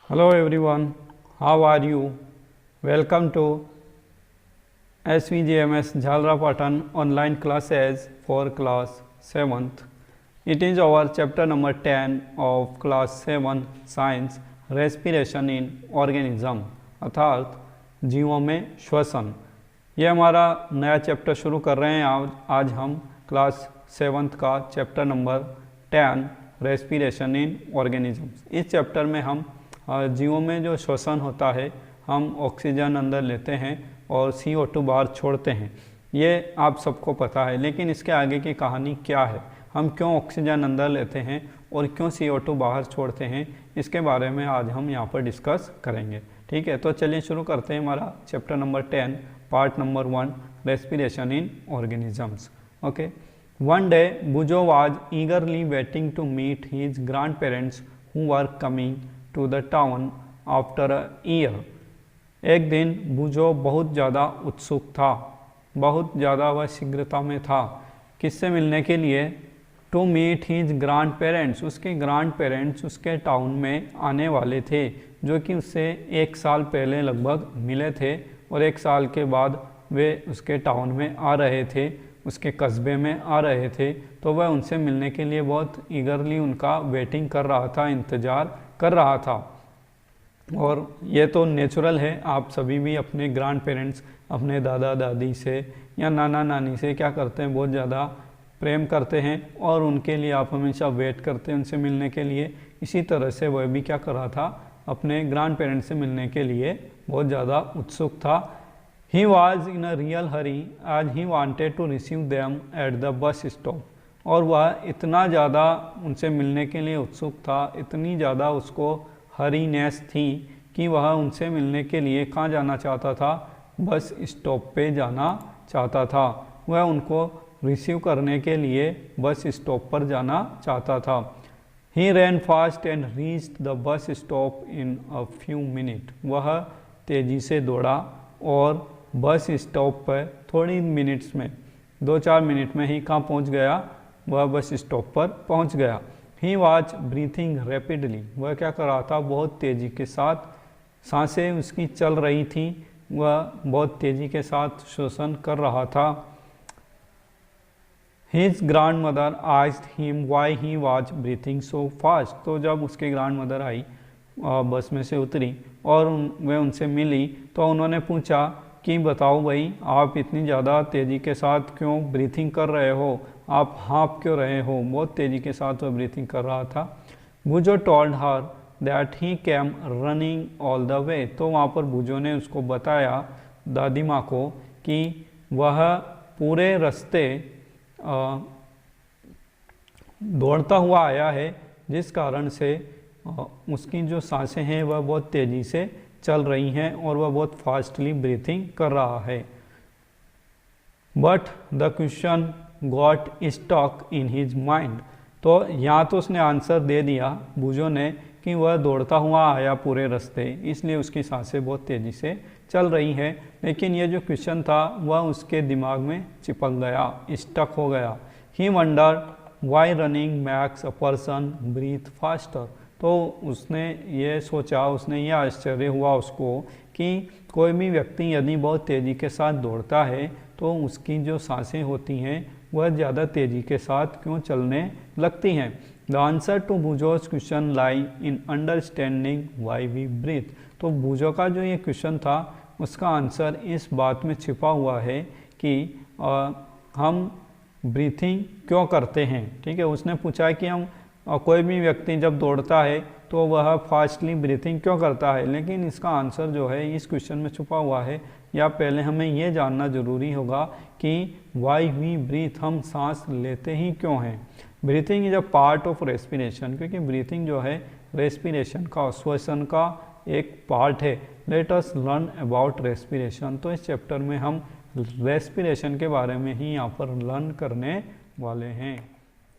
Hello everyone, how are you? Welcome to SVGMS Jhalrapatan online classes for class 7th. It is our chapter number 10 of class 7 science respiration in organism अर्थात जीवों में श्वसन। ये हमारा नया chapter शुरू कर रहे हैं। आज हम क्लास 7th का chapter number 10 respiration in organisms. इस चैप्टर में हम जीवों में जो श्वसन होता है, हम ऑक्सीजन अंदर लेते हैं और CO2 बाहर छोड़ते हैं, ये आप सबको पता है। लेकिन इसके आगे की कहानी क्या है, हम क्यों ऑक्सीजन अंदर लेते हैं और क्यों CO2 बाहर छोड़ते हैं, इसके बारे में आज हम यहाँ पर डिस्कस करेंगे। ठीक है, तो चलिए शुरू करते हैं हमारा chapter number 10 part number 1 respiration in organisms. Okay, one day Bujo was eagerly waiting to meet his grand parents who were coming to the town after a year. एक दिन बुजो बहुत ज़्यादा उत्सुक था, बहुत ज़्यादा वह शीघ्रता में था, किससे मिलने के लिए? To meet his grand parents, उसके ग्रैंड पेरेंट्स उसके टाउन में आने वाले थे, जो कि उससे 1 साल पहले लगभग मिले थे और 1 साल के बाद वे उसके टाउन में आ रहे थे, उसके कस्बे में आ रहे थे। तो वह उनसे मिलने के लिए बहुत ईगरली उनका वेटिंग कर रहा था, इंतज़ार कर रहा था। और ये तो नेचुरल है, आप सभी भी अपने ग्रैंड पेरेंट्स, अपने दादा दादी से या नाना नानी से क्या करते हैं, बहुत ज़्यादा प्रेम करते हैं और उनके लिए आप हमेशा वेट करते हैं उनसे मिलने के लिए। इसी तरह से वह भी क्या कर रहा था, अपने ग्रैंड पेरेंट्स से मिलने के लिए बहुत ज़्यादा उत्सुक था। He was in a real hurry as he wanted to receive them at the bus stop. और वह इतना ज़्यादा उनसे मिलने के लिए उत्सुक था, इतनी ज़्यादा उसको हरीनेस थी कि वह उनसे मिलने के लिए कहाँ जाना चाहता था, बस स्टॉप पे जाना चाहता था। वह उनको रिसीव करने के लिए बस स्टॉप पर जाना चाहता था। He ran fast and reached the bus stop in a few minute. वह तेज़ी से दौड़ा और बस स्टॉप पर थोड़ी मिनट्स में, 2-4 मिनट में ही कहाँ पहुँच गया, वह बस स्टॉप पर पहुँच गया। ही वॉज ब्रीथिंग रैपिडली, वह क्या कर रहा था, बहुत तेज़ी के साथ सांसें उसकी चल रही थी, वह बहुत तेज़ी के साथ श्वसन कर रहा था। His grand mother asked him why he was breathing so fast. तो जब उसके ग्रैंड मदर आई, बस में से उतरी और वह उनसे मिली, तो उन्होंने पूछा कि बताओ भाई, आप इतनी ज़्यादा तेज़ी के साथ क्यों ब्रीथिंग कर रहे हो, आप हाँफ क्यों रहे हो? बहुत तेज़ी के साथ वह ब्रीथिंग कर रहा था। Bujo told her that he came running all the way. तो वहाँ पर बुजो ने उसको बताया, दादी माँ को, कि वह पूरे रास्ते दौड़ता हुआ आया है, जिस कारण से उसकी जो सांसें हैं वह बहुत तेज़ी से चल रही हैं और वह बहुत फास्टली ब्रीथिंग कर रहा है। But the question got stuck in his mind. तो यहाँ तो उसने आंसर दे दिया बुजो ने कि वह दौड़ता हुआ आया पूरे रास्ते, इसलिए उसकी सांसें बहुत तेज़ी से चल रही हैं। लेकिन ये जो क्वेश्चन था वह उसके दिमाग में चिपक गया, स्टक हो गया। He wonder why running makes a person breathe faster. तो उसने ये सोचा, उसने ये आश्चर्य हुआ उसको कि कोई भी व्यक्ति यदि बहुत तेज़ी के साथ दौड़ता है तो उसकी जो सांसें होती हैं वह ज़्यादा तेज़ी के साथ क्यों चलने लगती हैं। The answer to Bujo's question lie in understanding why we breathe. तो बुजो का जो ये क्वेश्चन था उसका आंसर इस बात में छिपा हुआ है कि हम ब्रीथिंग क्यों करते हैं। ठीक है, उसने पूछा कि हम कोई भी व्यक्ति जब दौड़ता है तो वह फास्टली ब्रीथिंग क्यों करता है, लेकिन इसका आंसर जो है इस क्वेश्चन में छुपा हुआ है। या पहले हमें ये जानना ज़रूरी होगा कि वाई वी ब्रीथ, हम सांस लेते ही क्यों हैं। Breathing is a part of respiration, क्योंकि ब्रीथिंग जो है रेस्पिरेशन का, श्वसन का एक पार्ट है। Let us learn about respiration. तो इस चैप्टर में हम रेस्पिरेशन के बारे में ही यहाँ पर लर्न करने वाले हैं।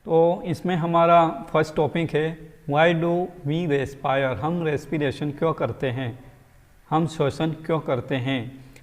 तो इसमें हमारा फर्स्ट टॉपिक है वाई डू वी रेस्पायर। हम रेस्पिरेशन क्यों करते हैं, हम श्वसन क्यों करते हैं।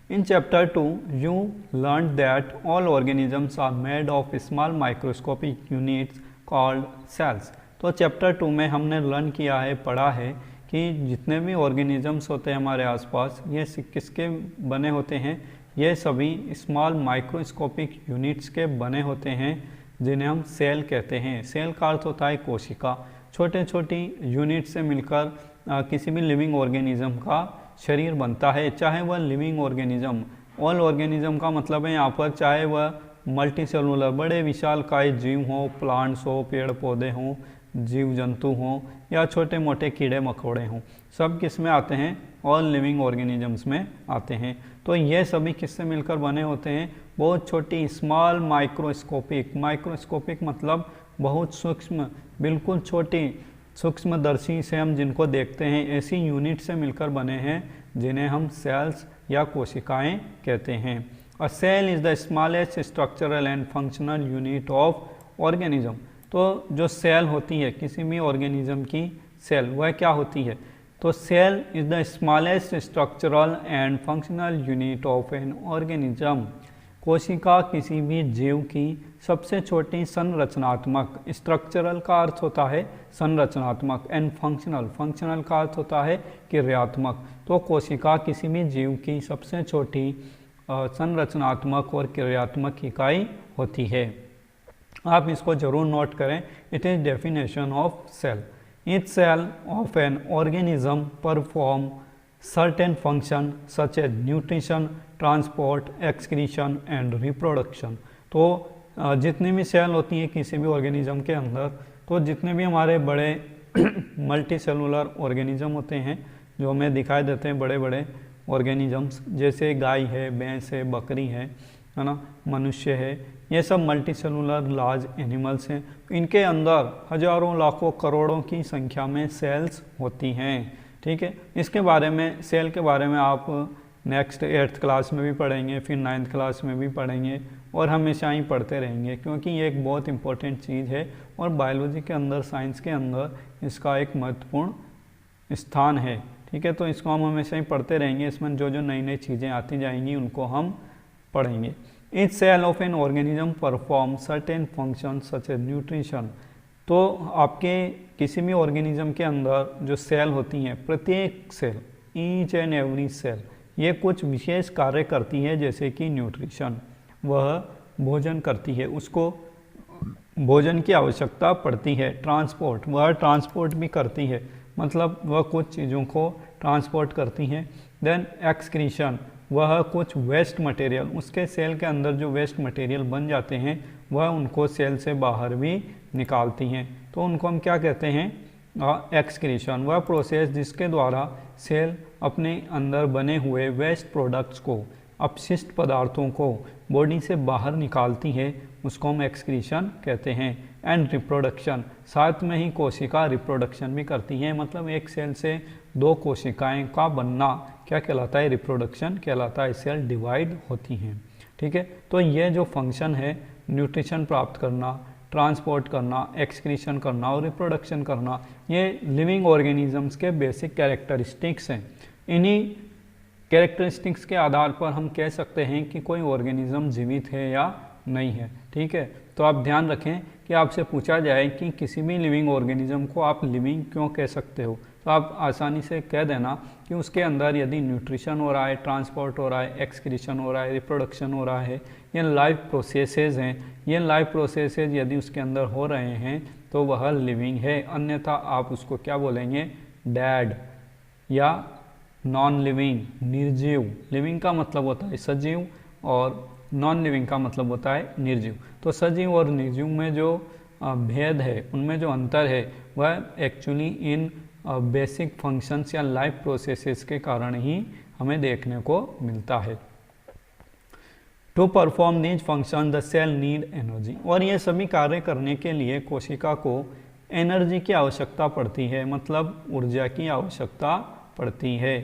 In chapter 2 you learn that all organisms are made of small microscopic units called cells. तो चैप्टर 2 में हमने लर्न किया है, पढ़ा है कि जितने भी ऑर्गेनिजम्स होते हैं हमारे आसपास, ये किसके बने होते हैं, ये सभी स्मॉल माइक्रोस्कोपिक यूनिट्स के बने होते हैं जिन्हें हम सेल कहते हैं। सेल का अर्थ होता है कोशिका। छोटे छोटी यूनिट से मिलकर किसी भी लिविंग ऑर्गेनिज्म का शरीर बनता है, चाहे वह लिविंग ऑर्गेनिज्म, ऑल ऑर्गेनिज्म का मतलब है यहाँ पर चाहे वह मल्टी सेलुलर बड़े विशालकाय जीव हों, प्लांट्स हो, पेड़ पौधे हों, जीव जंतु हों, या छोटे मोटे कीड़े मकोड़े हों, सब किस में आते हैं, ऑल लिविंग ऑर्गेनिजम्स में आते हैं। तो ये सभी किससे मिलकर बने होते हैं, बहुत छोटी स्मॉल माइक्रोस्कोपिक, माइक्रोस्कोपिक मतलब बहुत सूक्ष्म, बिल्कुल छोटी सूक्ष्मदर्शी से हम जिनको देखते हैं, ऐसी यूनिट से मिलकर बने हैं जिन्हें हम सेल्स या कोशिकाएं कहते हैं। A cell is the smallest structural and functional unit of organism. तो जो सेल होती है किसी भी ऑर्गेनिज्म की सेल, वह क्या होती है, तो cell is the smallest structural and functional unit of an organism. कोशिका किसी भी जीव की सबसे छोटी संरचनात्मक, स्ट्रक्चरल का अर्थ होता है संरचनात्मक, एंड फंक्शनल, फंक्शनल का अर्थ होता है क्रियात्मक। तो कोशिका किसी भी जीव की सबसे छोटी संरचनात्मक और क्रियात्मक इकाई होती है। आप इसको जरूर नोट करें। It is definition of cell. Each cell of an organism perform certain function such as nutrition, transport, excretion and reproduction। तो जितनी भी सेल होती हैं किसी भी ऑर्गेनिज्म के अंदर, तो जितने भी हमारे बड़े मल्टी सेलुलर ऑर्गेनिज्म होते हैं जो हमें दिखाई देते हैं, बड़े बड़े ऑर्गेनिजम्स, जैसे गाय है, भैंस है, बकरी है ना, मनुष्य है, ये सब मल्टी सेलुलर लार्ज एनिमल्स हैं। इनके अंदर हजारों लाखों करोड़ों की संख्या में सेल्स होती हैं। ठीक है, इसके बारे में, सेल के बारे में आप नेक्स्ट 8th क्लास में भी पढ़ेंगे, फिर 9th क्लास में भी पढ़ेंगे और हमेशा ही पढ़ते रहेंगे, क्योंकि ये एक बहुत इंपॉर्टेंट चीज़ है और बायोलॉजी के अंदर, साइंस के अंदर इसका एक महत्वपूर्ण स्थान है। ठीक है, तो इसको हम हमेशा ही पढ़ते रहेंगे। इसमें जो जो नई नई चीज़ें आती जाएंगी उनको हम पढ़ेंगे। Each cell of an organism perform certain function such as nutrition. तो आपके किसी भी ऑर्गेनिज्म के अंदर जो सेल होती हैं, प्रत्येक cell, each and every cell, ये कुछ विशेष कार्य करती है, जैसे कि न्यूट्रिशन, वह भोजन करती है, उसको भोजन की आवश्यकता पड़ती है। ट्रांसपोर्ट, वह ट्रांसपोर्ट भी करती है, मतलब वह कुछ चीज़ों को ट्रांसपोर्ट करती हैं। देन एक्सक्रीशन, वह कुछ वेस्ट मटेरियल, उसके सेल के अंदर जो वेस्ट मटेरियल बन जाते हैं वह उनको सेल से बाहर भी निकालती हैं, तो उनको हम क्या कहते हैं, एक्सक्रीशन। वह प्रोसेस जिसके द्वारा सेल अपने अंदर बने हुए वेस्ट प्रोडक्ट्स को, अपशिष्ट पदार्थों को बॉडी से बाहर निकालती है, उसको हम एक्सक्रीशन कहते हैं। एंड रिप्रोडक्शन, साथ में ही कोशिका रिप्रोडक्शन भी करती हैं, मतलब एक सेल से 2 कोशिकाएं का बनना क्या कहलाता है, रिप्रोडक्शन कहलाता है। सेल डिवाइड होती हैं। ठीक है, तो ये जो फंक्शन है, न्यूट्रिशन प्राप्त करना, ट्रांसपोर्ट करना, एक्सक्रीशन करना और रिप्रोडक्शन करना, ये लिविंग ऑर्गेनिजम्स के बेसिक कैरेक्टरिस्टिक्स हैं। इन्हीं कैरेक्टरिस्टिक्स के आधार पर हम कह सकते हैं कि कोई ऑर्गेनिज्म जीवित है या नहीं है। ठीक है, तो आप ध्यान रखें कि आपसे पूछा जाए कि किसी भी लिविंग ऑर्गेनिज्म को आप लिविंग क्यों कह सकते हो, तो आप आसानी से कह देना कि उसके अंदर यदि न्यूट्रिशन हो रहा है, ट्रांसपोर्ट हो रहा है, एक्सक्रीशन हो रहा है, रिप्रोडक्शन हो रहा है, ये लाइव प्रोसेसेस हैं। ये लाइव प्रोसेसेस यदि उसके अंदर हो रहे हैं तो वह लिविंग है, अन्यथा आप उसको क्या बोलेंगे, डेड या नॉन लिविंग, निर्जीव। लिविंग का मतलब होता है सजीव और नॉन लिविंग का मतलब होता है निर्जीव। तो सजीव और निर्जीव में जो भेद है, उनमें जो अंतर है, वह एक्चुअली इन बेसिक फंक्शंस या लाइफ प्रोसेसेस के कारण ही हमें देखने को मिलता है। To perform these function the cell need energy, और ये सभी कार्य करने के लिए कोशिका को एनर्जी की आवश्यकता पड़ती है, मतलब ऊर्जा की आवश्यकता पड़ती है।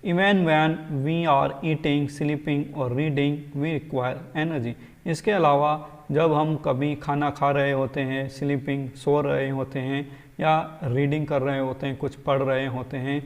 Even when we are eating, sleeping और रीडिंग वी रिक्वायर एनर्जी। इसके अलावा जब हम कभी खाना खा रहे होते हैं, स्लीपिंग सो रहे होते हैं, या रीडिंग कर रहे होते हैं, कुछ पढ़ रहे होते हैं,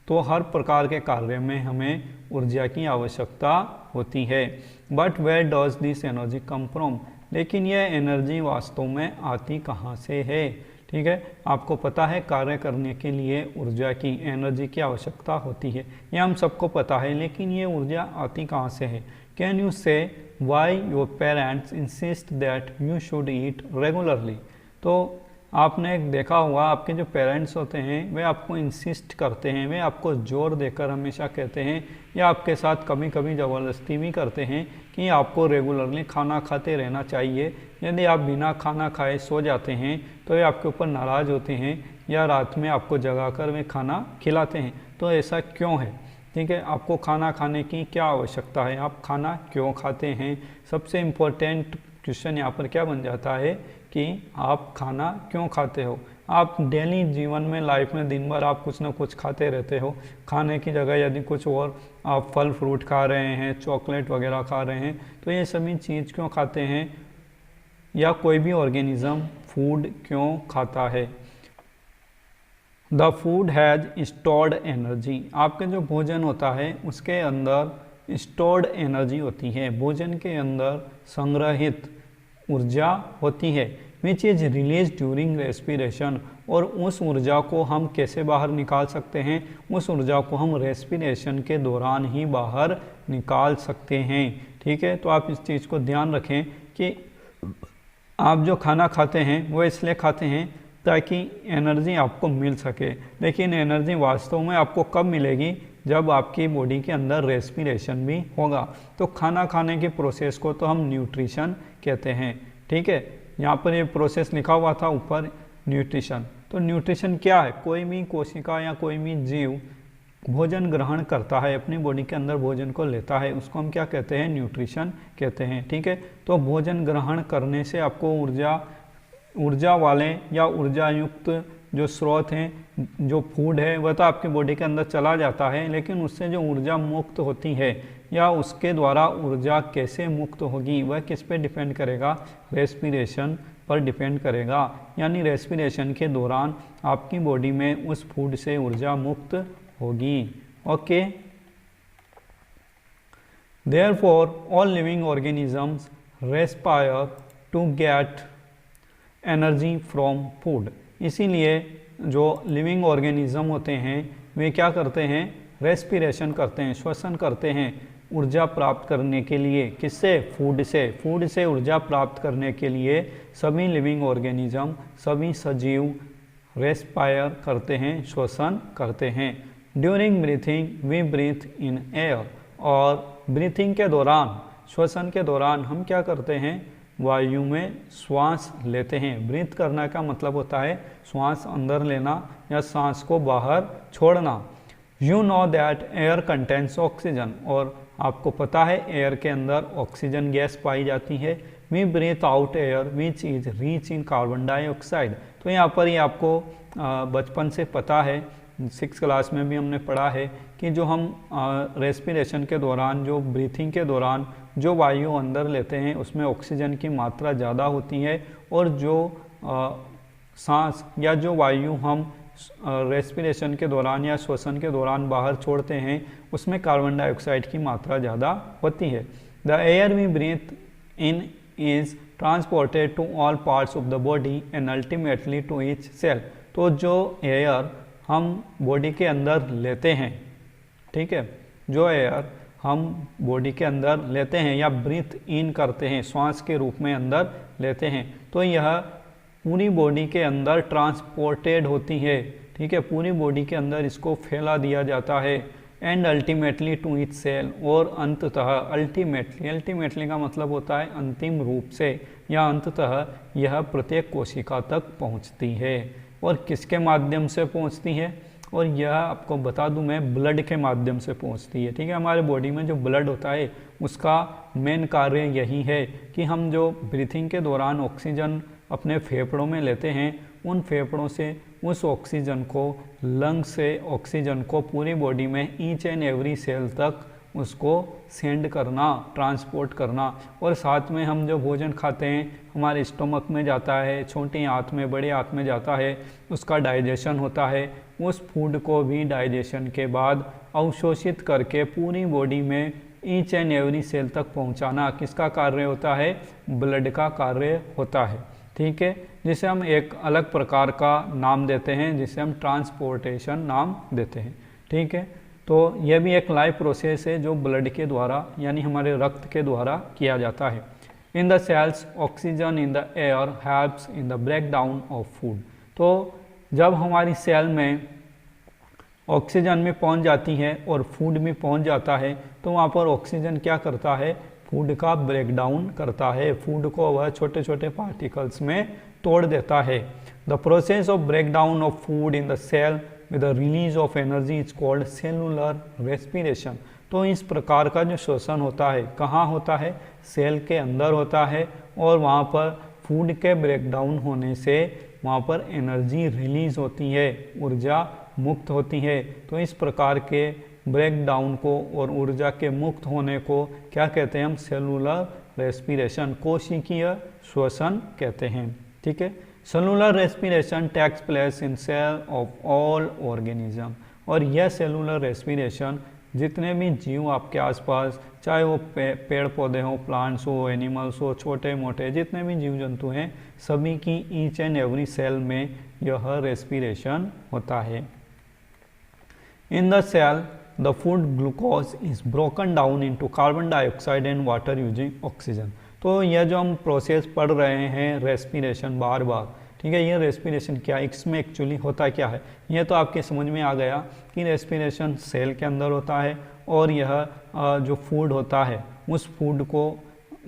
तो हर प्रकार के कार्य में हमें ऊर्जा की आवश्यकता होती है। But where does this energy come from, लेकिन यह एनर्जी वास्तव में आती कहाँ से है। ठीक है, आपको पता है कार्य करने के लिए ऊर्जा की, एनर्जी की आवश्यकता होती है, ये हम सबको पता है, लेकिन ये ऊर्जा आती कहाँ से है? कैन यू से why your parents insist that you should eat regularly? तो आपने देखा होगा आपके जो पेरेंट्स होते हैं वे आपको इंसिस्ट करते हैं, वे आपको जोर देकर हमेशा कहते हैं या आपके साथ कभी कभी ज़बरदस्ती भी करते हैं कि आपको रेगुलरली खाना खाते रहना चाहिए। यदि आप बिना खाना खाए सो जाते हैं तो वे आपके ऊपर नाराज़ होते हैं या रात में आपको जगाकर वे खाना खिलाते हैं। तो ऐसा क्यों है? ठीक है, आपको खाना खाने की क्या आवश्यकता है, आप खाना क्यों खाते हैं? सबसे इम्पोर्टेंट क्वेश्चन यहाँ पर क्या बन जाता है कि आप खाना क्यों खाते हो? आप डेली जीवन में, लाइफ में दिन भर आप कुछ ना कुछ खाते रहते हो। खाने की जगह यदि कुछ और आप फल फ्रूट खा रहे हैं, चॉकलेट वगैरह खा रहे हैं, तो ये सभी चीज़ क्यों खाते हैं? या कोई भी ऑर्गेनिज्म फूड क्यों खाता है? The food has stored energy. आपके जो भोजन होता है उसके अंदर स्टोर्ड एनर्जी होती है, भोजन के अंदर संग्रहित ऊर्जा होती है, which is release during respiration. और उस ऊर्जा को हम कैसे बाहर निकाल सकते हैं? उस ऊर्जा को हम रेस्पिरेशन के दौरान ही बाहर निकाल सकते हैं। ठीक है, तो आप इस चीज़ को ध्यान रखें कि आप जो खाना खाते हैं वो इसलिए खाते हैं ताकि एनर्जी आपको मिल सके, लेकिन एनर्जी वास्तव में आपको कब मिलेगी? जब आपकी बॉडी के अंदर रेस्पिरेशन भी होगा। तो खाना खाने की प्रोसेस को तो हम न्यूट्रिशन कहते हैं। ठीक है, यहाँ पर ये प्रोसेस लिखा हुआ था ऊपर, न्यूट्रिशन। तो न्यूट्रिशन क्या है? कोई भी कोशिका या कोई भी जीव भोजन ग्रहण करता है, अपनी बॉडी के अंदर भोजन को लेता है, उसको हम क्या कहते हैं? न्यूट्रिशन कहते हैं। ठीक है, तो भोजन ग्रहण करने से आपको ऊर्जा वाले या ऊर्जा युक्त जो स्रोत हैं, जो फूड है, वह तो आपकी बॉडी के अंदर चला जाता है, लेकिन उससे जो ऊर्जा मुक्त होती है या उसके द्वारा ऊर्जा कैसे मुक्त होगी वह किस पे डिपेंड करेगा? रेस्पिरेशन पर डिपेंड करेगा। यानी रेस्पिरेशन के दौरान आपकी बॉडी में उस फूड से ऊर्जा मुक्त होगी। Okay, therefore all living organisms respire to get energy from food. इसीलिए जो लिविंग ऑर्गेनिज्म होते हैं वे क्या करते हैं? रेस्पिरेशन करते हैं, श्वसन करते हैं ऊर्जा प्राप्त करने के लिए। किससे? फूड से। फूड से ऊर्जा प्राप्त करने के लिए सभी लिविंग ऑर्गेनिज्म, सभी सजीव रेस्पायर करते हैं, श्वसन करते हैं। During breathing we breathe in air. और ब्रीथिंग के दौरान, श्वसन के दौरान हम क्या करते हैं? वायु में श्वास लेते हैं। ब्रीथ करना का मतलब होता है श्वास अंदर लेना या सांस को बाहर छोड़ना। You know that air contains oxygen. और आपको पता है एयर के अंदर ऑक्सीजन गैस पाई जाती है। We breathe out air which is rich in carbon dioxide. तो यहाँ पर ही आपको बचपन से पता है, 6th क्लास में भी हमने पढ़ा है कि जो हम रेस्पिरेशन के दौरान, जो ब्रीथिंग के दौरान जो वायु अंदर लेते हैं उसमें ऑक्सीजन की मात्रा ज़्यादा होती है, और जो सांस या जो वायु हम रेस्पिरेशन के दौरान या श्वसन के दौरान बाहर छोड़ते हैं उसमें कार्बन डाइऑक्साइड की मात्रा ज़्यादा होती है। The air we breathe in is transported to all parts of the body and ultimately to each cell. तो जो एयर हम बॉडी के अंदर लेते हैं, ठीक है, जो एयर हम बॉडी के अंदर लेते हैं या ब्रीथ इन करते हैं, श्वास के रूप में अंदर लेते हैं, तो यह पूरी बॉडी के अंदर ट्रांसपोर्टेड होती है। ठीक है, पूरी बॉडी के अंदर इसको फैला दिया जाता है। And ultimately to each cell. और अंततः अल्टीमेटली का मतलब होता है अंतिम रूप से या अंततः यह प्रत्येक कोशिका तक पहुंचती है। और किसके माध्यम से पहुंचती है? और यह आपको बता दूं मैं, ब्लड के माध्यम से पहुंचती है। ठीक है, हमारे बॉडी में जो ब्लड होता है उसका मेन कार्य यही है कि हम जो ब्रीथिंग के दौरान ऑक्सीजन अपने फेफड़ों में लेते हैं, उन फेफड़ों से उस ऑक्सीजन को, लंग से ऑक्सीजन को पूरी बॉडी में ईच एंड एवरी सेल तक उसको सेंड करना, ट्रांसपोर्ट करना। और साथ में हम जो भोजन खाते हैं हमारे स्टमक में जाता है, छोटी आंत में, बड़े आंत में जाता है, उसका डाइजेशन होता है। उस फूड को भी डाइजेशन के बाद अवशोषित करके पूरी बॉडी में ईच एंड एवरी सेल तक पहुंचाना किसका कार्य होता है? ब्लड का कार्य होता है। ठीक है, जिसे हम एक अलग प्रकार का नाम देते हैं, जिसे हम ट्रांसपोर्टेशन नाम देते हैं। ठीक है, तो यह भी एक लाइव प्रोसेस है जो ब्लड के द्वारा यानी हमारे रक्त के द्वारा किया जाता है। In the cells oxygen in the air helps in the break down of food. तो जब हमारी सेल में ऑक्सीजन में पहुंच जाती है और फूड में पहुंच जाता है तो वहाँ पर ऑक्सीजन क्या करता है, फूड का ब्रेक डाउन करता है, फूड को वह छोटे छोटे पार्टिकल्स में तोड़ देता है। The process of break down of food in the cell with the release of energy is called cellular respiration. तो इस प्रकार का जो श्वसन होता है कहाँ होता है, सेल के अंदर होता है, और वहाँ पर फूड के ब्रेक डाउन होने से वहाँ पर एनर्जी रिलीज होती है, ऊर्जा मुक्त होती है। तो इस प्रकार के ब्रेक डाउन को और ऊर्जा के मुक्त होने को क्या कहते हैं हम, सेलुलर रेस्पिरेशन, कोशिकीय श्वसन कहते हैं। ठीक है, cellular respiration takes place in cell of all organism. और यह सेलुलर रेस्पिरेशन जितने भी जीव आपके आसपास, चाहे वो पेड़ पौधे हों, प्लांट्स हो, एनिमल्स हो, छोटे मोटे जितने भी जीव जंतु हैं, सभी की ईच एंड एवरी सेल में यह रेस्पिरेशन होता है। In the cell the food glucose is broken down into carbon dioxide and water using oxygen. तो यह जो हम प्रोसेस पढ़ रहे हैं रेस्पिरेशन बार बार, ठीक है, ये रेस्पिरेशन क्या है, इसमें एक्चुअली होता क्या है, ये तो आपके समझ में आ गया कि रेस्पिरेशन सेल के अंदर होता है और यह जो फूड होता है उस फूड को,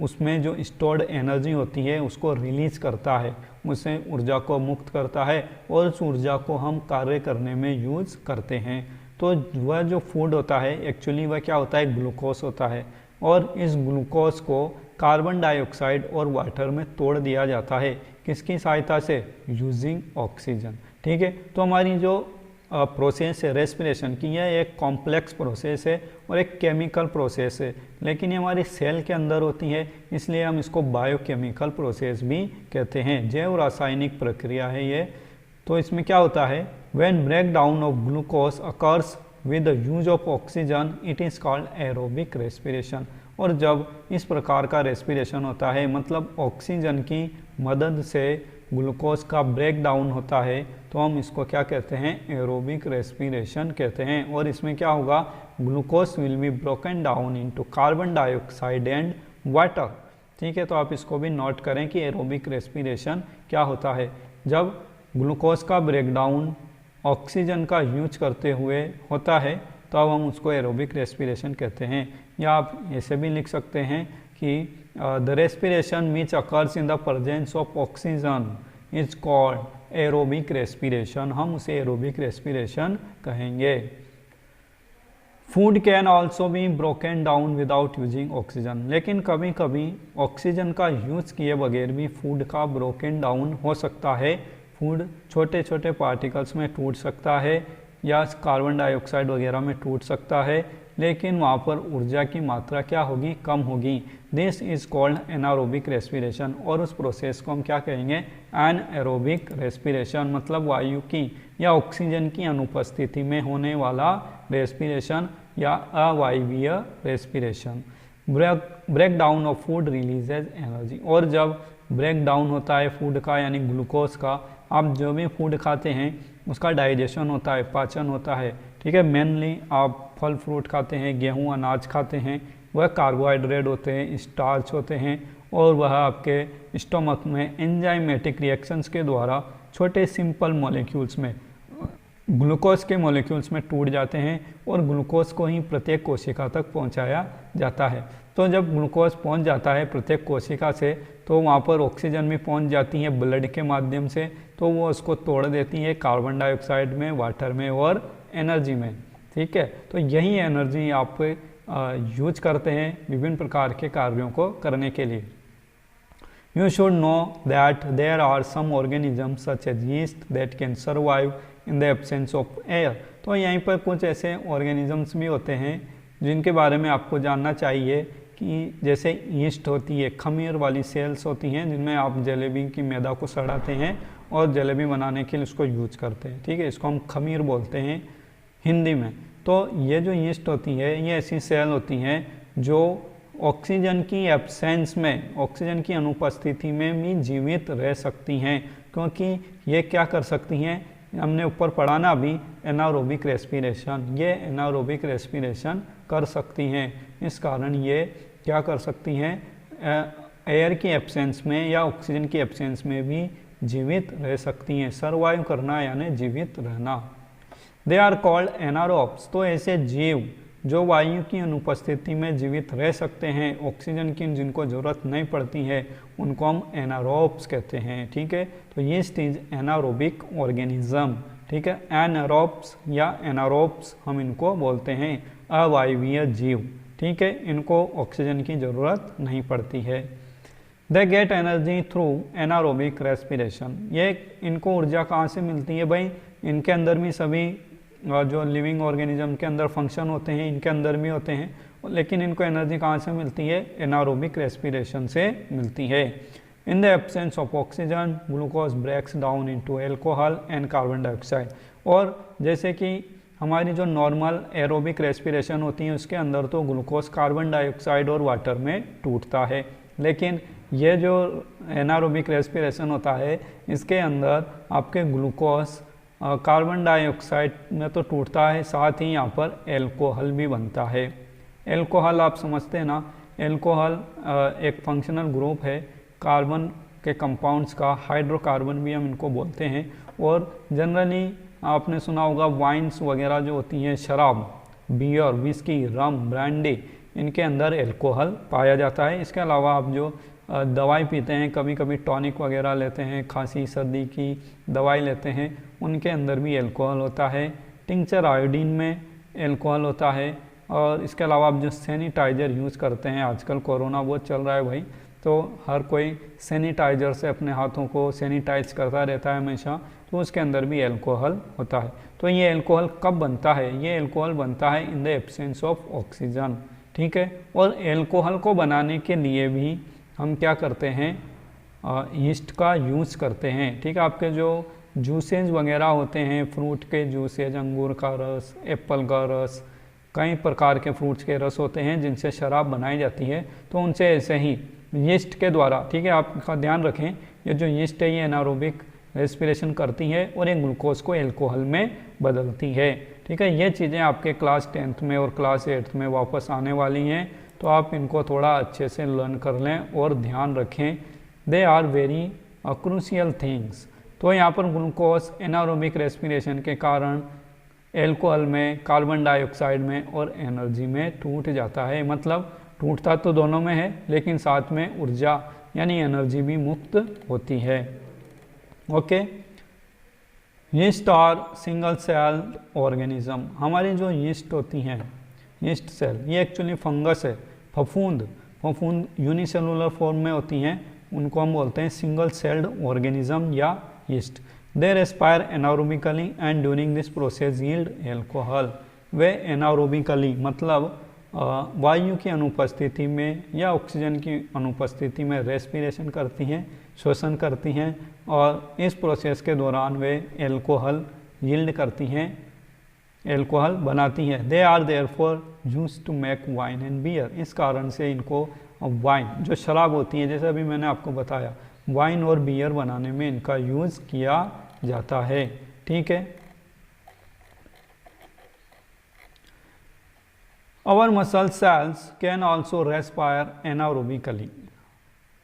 उसमें जो स्टोर्ड एनर्जी होती है उसको रिलीज करता है, उससे ऊर्जा को मुक्त करता है और उस ऊर्जा को हम कार्य करने में यूज़ करते हैं। तो वह जो फूड होता है एक्चुअली वह क्या होता है, ग्लूकोज होता है, और इस ग्लूकोज को कार्बन डाइऑक्साइड और वाटर में तोड़ दिया जाता है, किसकी सहायता से, यूजिंग ऑक्सीजन। ठीक है, तो हमारी जो प्रोसेस है रेस्पिरेशन की, यह एक कॉम्प्लेक्स प्रोसेस है और एक केमिकल प्रोसेस है, लेकिन ये हमारी सेल के अंदर होती है, इसलिए हम इसको बायोकेमिकल प्रोसेस भी कहते हैं, जैव रासायनिक प्रक्रिया है ये। तो इसमें क्या होता है, when break down of glucose occurs with the use of oxygen it is called aerobic respiration. और जब इस प्रकार का रेस्पिरेशन होता है, मतलब ऑक्सीजन की मदद से ग्लूकोज का ब्रेक डाउन होता है, तो हम इसको क्या कहते हैं, एरोबिक रेस्पिरेशन कहते हैं। और इसमें क्या होगा, glucose will be broken down into carbon dioxide and water. ठीक है, तो आप इसको भी नोट करें कि एरोबिक रेस्पिरेशन क्या होता है, जब ग्लूकोज का ब्रेक डाउन ऑक्सीजन का यूज करते हुए होता है तो अब हम उसको एरोबिक रेस्पिरेशन कहते हैं। या आप ऐसे भी लिख सकते हैं कि the respiration which occurs in the presence of oxygen is called aerobic respiration, हम उसे एरोबिक रेस्पिरेशन कहेंगे। Food can also be broken down without using oxygen, लेकिन कभी कभी ऑक्सीजन का यूज किए बगैर भी फूड का ब्रोकन डाउन हो सकता है, फूड छोटे छोटे पार्टिकल्स में टूट सकता है या कार्बन डाइऑक्साइड वगैरह में टूट सकता है, लेकिन वहाँ पर ऊर्जा की मात्रा क्या होगी, कम होगी। This is called anaerobic respiration, और उस प्रोसेस को हम क्या कहेंगे, एनएरोबिक रेस्पिरेशन, मतलब वायु की या ऑक्सीजन की अनुपस्थिति में होने वाला रेस्पिरेशन या अवायवीय respiration. Break down of food releases energy, और जब ब्रेक डाउन होता है फूड का यानी ग्लूकोज का, आप जो भी फूड खाते हैं उसका डाइजेशन होता है, पाचन होता है। ठीक है, मेनली आप फल फ्रूट खाते हैं, गेहूं अनाज खाते हैं, वह कार्बोहाइड्रेट होते हैं, स्टार्च होते हैं, और वह आपके स्टोमक में एंजाइमेटिक रिएक्शंस के द्वारा छोटे सिंपल मॉलिक्यूल्स में, ग्लूकोज के मॉलिक्यूल्स में टूट जाते हैं और ग्लूकोज को ही प्रत्येक कोशिका तक पहुंचाया जाता है। तो जब ग्लूकोज पहुंच जाता है प्रत्येक कोशिका से, तो वहाँ पर ऑक्सीजन भी पहुंच जाती है ब्लड के माध्यम से, तो वो उसको तोड़ देती है कार्बन डाइऑक्साइड में, वाटर में और एनर्जी में। ठीक है, तो यही एनर्जी आप यूज करते हैं विभिन्न प्रकार के कार्यों को करने के लिए। You should know that there are some organisms such as yeast that can survive in the absence of air। तो यहीं पर कुछ ऐसे ऑर्गेनिजम्स भी होते हैं जिनके बारे में आपको जानना चाहिए कि जैसे यीस्ट होती है, खमीर वाली सेल्स होती हैं जिनमें आप जलेबी की मैदा को सड़ाते हैं और जलेबी बनाने के लिए उसको यूज करते हैं। ठीक है, इसको हम खमीर बोलते हैं हिंदी में। तो ये जो यीस्ट होती है ये ऐसी सेल होती हैं जो ऑक्सीजन की एब्सेंस में, ऑक्सीजन की अनुपस्थिति में भी जीवित रह सकती हैं, क्योंकि ये क्या कर सकती हैं, हमने ऊपर पढ़ा ना अभी, एनारोबिक रेस्पिरेशन, ये एनारोबिक रेस्पिरेशन कर सकती हैं। इस कारण ये क्या कर सकती हैं, एयर की एब्सेंस में या ऑक्सीजन की एब्सेंस में भी जीवित रह सकती हैं। सर्वाइव करना यानी जीवित रहना। दे आर कॉल्ड एनारोब्स, तो ऐसे जीव जो वायु की अनुपस्थिति में जीवित रह सकते हैं, ऑक्सीजन की जिनको ज़रूरत नहीं पड़ती है, उनको हम एनारोब्स कहते हैं। ठीक है, तो यीस्ट इज एनारोबिक ऑर्गेनिज्म। ठीक है, एनारोब्स या एनारोब्स हम इनको बोलते हैं, अवायवीय जीव। ठीक है, इनको ऑक्सीजन की ज़रूरत नहीं पड़ती है। They get energy through anaerobic respiration, ये इनको ऊर्जा कहाँ से मिलती है भाई, इनके अंदर भी सभी जो लिविंग ऑर्गेनिज्म के अंदर फंक्शन होते हैं, इनके अंदर भी होते हैं, लेकिन इनको एनर्जी कहाँ से मिलती है, एनारोबिक रेस्पिरेशन से मिलती है। In the absence of oxygen glucose breaks down into alcohol and carbon dioxide. और जैसे कि हमारी जो नॉर्मल एरोबिक रेस्पिरेशन होती है उसके अंदर तो ग्लूकोज कार्बन डाइऑक्साइड और वाटर में टूटता है, लेकिन ये जो एनारोबिक रेस्पिरेशन होता है इसके अंदर आपके ग्लूकोज कार्बन डाइऑक्साइड में तो टूटता है, साथ ही यहाँ पर एल्कोहल भी बनता है। एल्कोहल आप समझते हैं ना, एल्कोहल एक फंक्शनल ग्रुप है कार्बन के कंपाउंड्स का, हाइड्रोकार्बन भी हम इनको बोलते हैं। और जनरली आपने सुना होगा वाइन्स वगैरह जो होती हैं, शराब, बियर, विस्की, रम, ब्रांडी, इनके अंदर एल्कोहल पाया जाता है। इसके अलावा आप जो दवाई पीते हैं, कभी कभी टॉनिक वगैरह लेते हैं, खांसी सर्दी की दवाई लेते हैं, उनके अंदर भी एल्कोहल होता है। टिंचर आयोडीन में एल्कोहल होता है। और इसके अलावा आप जो सैनिटाइज़र यूज़ करते हैं, आजकल कोरोना बहुत चल रहा है भाई, तो हर कोई सैनिटाइज़र से अपने हाथों को सैनिटाइज करता रहता है हमेशा, तो उसके अंदर भी एल्कोहल होता है। तो ये एल्कोहल कब बनता है, ये एल्कोहल बनता है in the absence of oxygen. ठीक है, और एल्कोहल को बनाने के लिए भी हम क्या करते हैं, यीस्ट का यूज़ करते हैं। ठीक है, आपके जो जूसेज वगैरह होते हैं, फ्रूट के जूसेज, अंगूर का रस, एप्पल का रस, कई प्रकार के फ्रूट्स के रस होते हैं जिनसे शराब बनाई जाती है, तो उनसे ऐसे ही यीस्ट के द्वारा, ठीक है, आपका ध्यान रखें, ये जो यीस्ट है ये एनारोबिक रेस्पिरेशन करती है और ये ग्लूकोज को एल्कोहल में बदलती है। ठीक है, ये चीज़ें आपके क्लास 10th में और क्लास 8th में वापस आने वाली हैं, तो आप इनको थोड़ा अच्छे से लर्न कर लें और ध्यान रखें। They are very crucial things. तो यहाँ पर ग्लूकोज एनारोबिक रेस्पिरेशन के कारण एल्कोहल में, कार्बन डाइऑक्साइड में और एनर्जी में टूट जाता है। मतलब टूटता तो दोनों में है, लेकिन साथ में ऊर्जा यानी एनर्जी भी मुक्त होती है। Okay, yeast are single cell organism. हमारी जो यीस्ट होती हैं, यीस्ट सेल, ये एक्चुअली फंगस है, फफूंद यूनिसेलुलर फॉर्म में होती हैं, उनको हम बोलते हैं सिंगल सेल्ड ऑर्गेनिज्म या yeast. They respire anaerobically and during this process yield alcohol. Way anaerobically मतलब वायु की अनुपस्थिति में या ऑक्सीजन की अनुपस्थिति में रेस्पिरेशन करती हैं, श्वसन करती हैं, और इस प्रोसेस के दौरान वे एल्कोहल यील्ड करती हैं, एल्कोहल बनाती हैं। They are therefore used to make wine and beer. इस कारण से इनको वाइन, जो शराब होती है, जैसे अभी मैंने आपको बताया, वाइन और बियर बनाने में इनका यूज़ किया जाता है। ठीक है, our muscle cells can also respire anaerobically.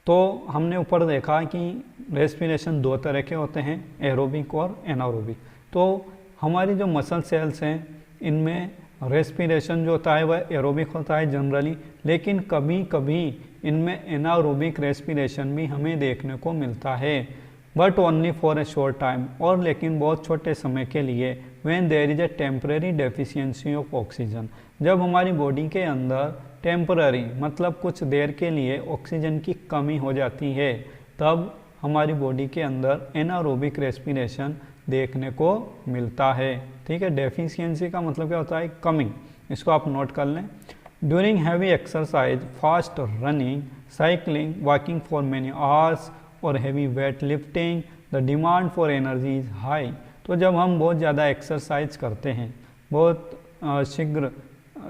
तो हमने ऊपर देखा कि रेस्पिरेशन दो तरह के होते हैं, एरोबिक और एनारोबिक। तो हमारी जो मसल सेल्स हैं इनमें रेस्पिरेशन जो होता है वह एरोबिक होता है जनरली, लेकिन कभी कभी इनमें एनारोबिक रेस्पिरेशन भी हमें देखने को मिलता है, but only for a short time, और लेकिन बहुत छोटे समय के लिए। When there is a temporary deficiency of oxygen, जब हमारी बॉडी के अंदर टेम्पररी मतलब कुछ देर के लिए ऑक्सीजन की कमी हो जाती है, तब हमारी बॉडी के अंदर एनारोबिक रेस्पिरेशन देखने को मिलता है। ठीक है, डेफिशिएंसी का मतलब क्या होता है, कमी, इसको आप नोट कर लें। During heavy exercise, fast running, cycling, walking for many hours और heavy weight lifting, the demand for energy is high. तो जब हम बहुत ज़्यादा एक्सरसाइज करते हैं, बहुत शीघ्र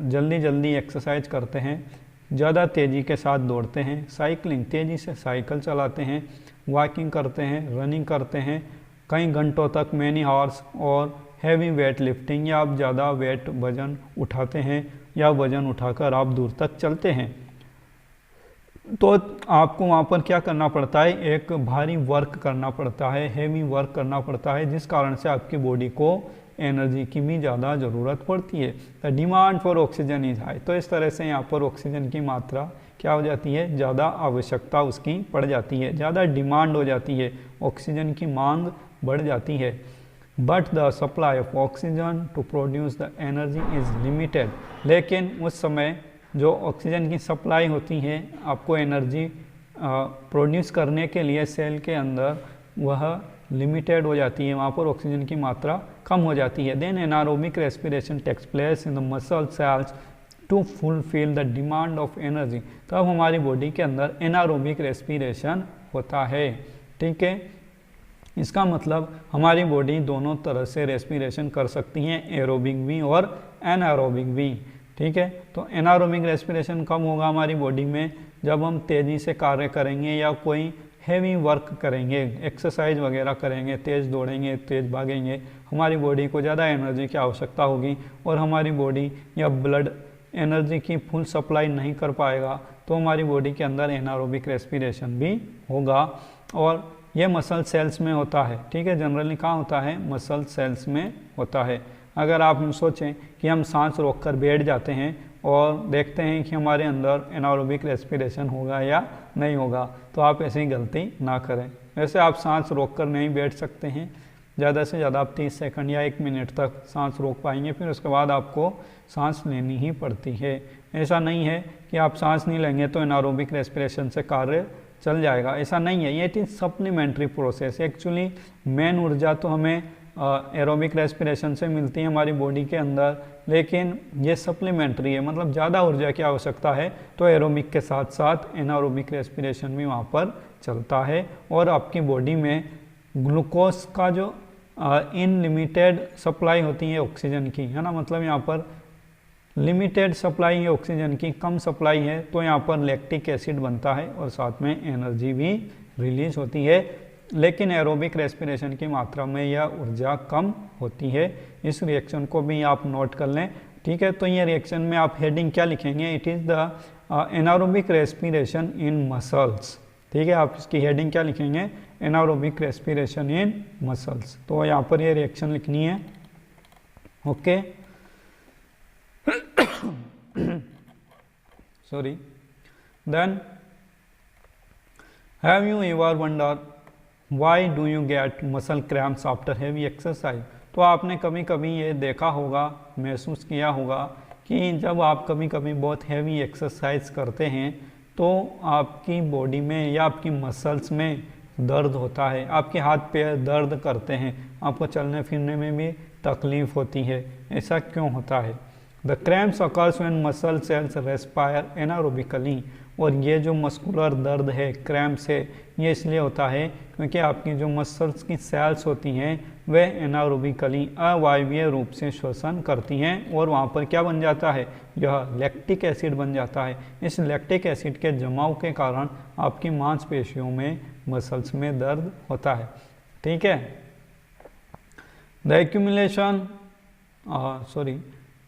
जल्दी एक्सरसाइज करते हैं, ज़्यादा तेज़ी के साथ दौड़ते हैं, साइकिलिंग तेज़ी से साइकिल चलाते हैं, वॉकिंग करते हैं, रनिंग करते हैं कई घंटों तक, मैनी आवर्स, और हैवी वेट लिफ्टिंग या आप ज़्यादा वेट वज़न उठाते हैं या वज़न उठाकर आप दूर तक चलते हैं। तो आपको वहाँ पर क्या करना पड़ता है, एक भारी वर्क करना पड़ता है, हेवी वर्क करना पड़ता है, जिस कारण से आपकी बॉडी को एनर्जी की भी ज़्यादा ज़रूरत पड़ती है। The demand for oxygen is high. तो इस तरह से यहाँ पर ऑक्सीजन की मात्रा क्या हो जाती है, ज़्यादा आवश्यकता उसकी पड़ जाती है, ज़्यादा डिमांड हो जाती है, ऑक्सीजन की मांग बढ़ जाती है। But the supply of oxygen to produce the energy is limited. लेकिन उस समय जो ऑक्सीजन की सप्लाई होती है आपको एनर्जी प्रोड्यूस करने के लिए सेल के अंदर, वह लिमिटेड हो जाती है, वहाँ पर ऑक्सीजन की मात्रा कम हो जाती है। Then anaerobic respiration takes place in the muscle cells to fulfil the demand of energy. तब हमारी बॉडी के अंदर एनारोबिक रेस्पिरेशन होता है। ठीक है, इसका मतलब हमारी बॉडी दोनों तरह से रेस्पिरेशन कर सकती हैं, एरोबिक भी और एनारोबिक भी। ठीक है, तो एनारोबिक रेस्पिरेशन कम होगा हमारी बॉडी में जब हम तेज़ी से कार्य करेंगे या कोई हैवी वर्क करेंगे, एक्सरसाइज वगैरह करेंगे, तेज़ दौड़ेंगे, तेज़ भागेंगे, हमारी बॉडी को ज़्यादा एनर्जी की आवश्यकता होगी और हमारी बॉडी या ब्लड एनर्जी की फुल सप्लाई नहीं कर पाएगा, तो हमारी बॉडी के अंदर एनारोबिक रेस्पिरेशन भी होगा। और ये मसल सेल्स में होता है। ठीक है, जनरली कहाँ होता है, मसल सेल्स में होता है। अगर आप सोचें कि हम सांस रोककर बैठ जाते हैं और देखते हैं कि हमारे अंदर एनारोबिक रेस्पिरेशन होगा या नहीं होगा, तो आप ऐसी गलती ना करें। वैसे आप सांस रोककर नहीं बैठ सकते हैं, ज़्यादा से ज़्यादा आप 30 सेकंड या 1 मिनट तक सांस रोक पाएंगे, फिर उसके बाद आपको सांस लेनी ही पड़ती है। ऐसा नहीं है कि आप सांस नहीं लेंगे तो एनारोबिक रेस्पिरेशन से कार्य चल जाएगा, ऐसा नहीं है। ये it is supplementary process. Actually main ऊर्जा तो हमें एरोबिक रेस्पिरेशन से मिलती है हमारी बॉडी के अंदर, लेकिन ये सप्लीमेंट्री है, मतलब ज़्यादा ऊर्जा की आवश्यकता है तो एरोबिक के साथ साथ एनारोबिक रेस्पिरेशन भी वहाँ पर चलता है। और आपकी बॉडी में ग्लूकोज का जो इनलिमिटेड सप्लाई होती है ऑक्सीजन की, है ना, मतलब यहाँ पर लिमिटेड सप्लाई है ऑक्सीजन की, कम सप्लाई है, तो यहाँ पर लैक्टिक एसिड बनता है और साथ में एनर्जी भी रिलीज होती है। लेकिन एरोबिक रेस्पिरेशन की मात्रा में यह ऊर्जा कम होती है। इस रिएक्शन को भी आप नोट कर लें। ठीक है, तो ये रिएक्शन में आप हेडिंग क्या लिखेंगे, it is the anaerobic respiration in muscles. ठीक है, आप इसकी हेडिंग क्या लिखेंगे, एनारोबिक रेस्पिरेशन इन मसल्स। तो यहाँ पर ये रिएक्शन लिखनी है। Okay, sorry. Then have you ever wondered why do you get muscle cramps after heavy exercise? तो आपने कभी कभी ये देखा होगा, महसूस किया होगा कि जब आप कभी कभी बहुत हैवी एक्सरसाइज करते हैं तो आपकी बॉडी में या आपकी मसल्स में दर्द होता है, आपके हाथ पैर दर्द करते हैं, आपको चलने फिरने में भी तकलीफ़ होती है। ऐसा क्यों होता है? The cramps occurs when muscle cells respire anaerobically. और ये जो मस्कुलर दर्द है, क्रैम्प्स है, ये इसलिए होता है क्योंकि आपकी जो मसल्स की सेल्स होती हैं वह एनारोबिकली अवायवीय रूप से श्वसन करती हैं और वहाँ पर क्या बन जाता है, यह लैक्टिक एसिड बन जाता है। इस लैक्टिक एसिड के जमाव के कारण आपकी मांसपेशियों में, मसल्स में दर्द होता है। ठीक है, the accumulation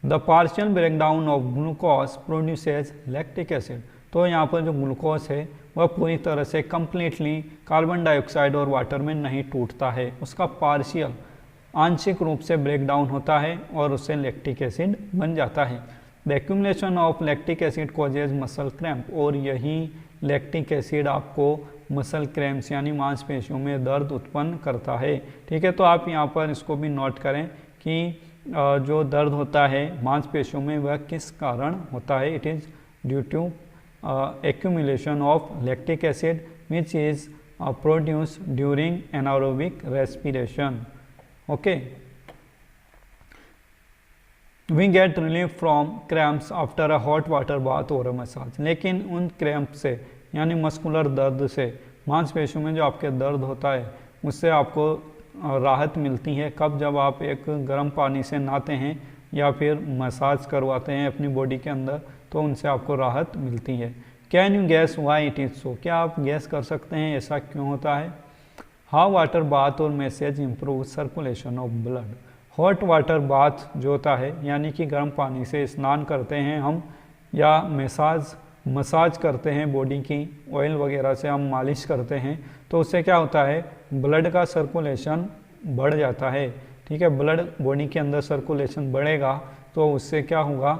the partial breakdown of glucose produces lactic acid. तो यहाँ पर जो ग्लूकोज है वह पूरी तरह से कंप्लीटली कार्बन डाइऑक्साइड और वाटर में नहीं टूटता है, उसका पार्शियल आंशिक रूप से ब्रेकडाउन होता है और उससे लैक्टिक एसिड बन जाता है। The accumulation of lactic acid causes muscle cramp. और यही लैक्टिक एसिड आपको मसल क्रैम्प्स यानी मांसपेशियों में दर्द उत्पन्न करता है। ठीक है, तो आप यहाँ पर इसको भी नोट करें कि जो दर्द होता है मांसपेशियों में वह किस कारण होता है। It is due to accumulation of lactic acid which is produced during anaerobic respiration. Okay, we get relief from cramps after a hot water bath or a massage. लेकिन उन क्रैम्प से यानी मस्कुलर दर्द से, मांसपेशियों में जो आपके दर्द होता है उससे आपको राहत मिलती है। कब? जब आप एक गर्म पानी से नहाते हैं या फिर मसाज करवाते हैं अपनी बॉडी के अंदर, तो उनसे आपको राहत मिलती है। Can you gas why it is so, क्या आप गैस कर सकते हैं ऐसा क्यों होता है? हाउ वाटर बाथ और message improve circulation of blood. Hot water bath जो होता है यानी कि गर्म पानी से स्नान करते हैं हम, या मसाज करते हैं बॉडी की, ऑयल वगैरह से हम मालिश करते हैं, तो उससे क्या होता है, ब्लड का सर्कुलेशन बढ़ जाता है। ठीक है, ब्लड बॉडी के अंदर सर्कुलेशन बढ़ेगा तो उससे क्या होगा,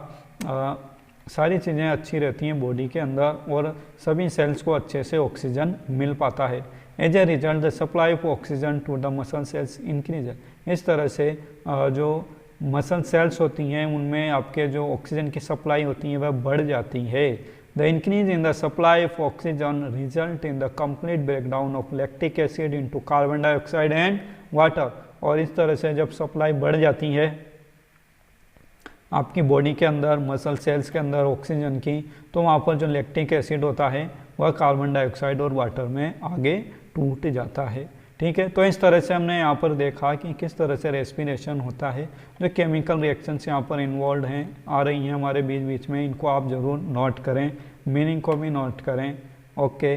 सारी चीज़ें अच्छी रहती हैं बॉडी के अंदर और सभी सेल्स को अच्छे से ऑक्सीजन मिल पाता है। As a result the supply of oxygen to the muscle cells increase. इस तरह से जो मसल सेल्स होती हैं उनमें आपके जो ऑक्सीजन की सप्लाई होती है वह बढ़ जाती है। The increase in the supply of oxygen result in the complete breakdown of lactic acid into carbon dioxide and water. और इस तरह से जब सप्लाई बढ़ जाती है आपकी बॉडी के अंदर, मसल सेल्स के अंदर ऑक्सीजन की, तो वहाँ पर जो लैक्टिक एसिड होता है वह कार्बन डाइऑक्साइड और वाटर में आगे टूट जाता है। ठीक है, तो इस तरह से हमने यहाँ पर देखा कि किस तरह से रेस्पिरेशन होता है, जो केमिकल रिएक्शंस यहाँ पर इन्वॉल्व हैं, आ रही हैं हमारे बीच बीच में, इनको आप ज़रूर नोट करें, मीनिंग को भी नोट करें। ओके,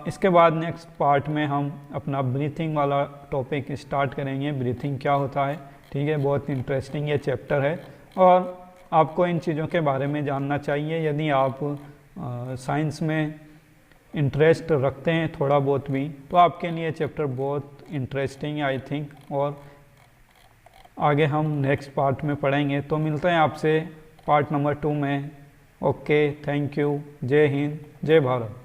इसके बाद नेक्स्ट पार्ट में हम अपना ब्रीथिंग वाला टॉपिक स्टार्ट करेंगे। ब्रीथिंग क्या होता है, ठीक है, बहुत इंटरेस्टिंग ये चैप्टर है और आपको इन चीज़ों के बारे में जानना चाहिए। यदि आप साइंस में इंटरेस्ट रखते हैं थोड़ा बहुत भी, तो आपके लिए चैप्टर बहुत इंटरेस्टिंग है आई थिंक, और आगे हम नेक्स्ट पार्ट में पढ़ेंगे। तो मिलते हैं आपसे पार्ट नंबर 2 में। ओके, थैंक यू, जय हिंद, जय भारत।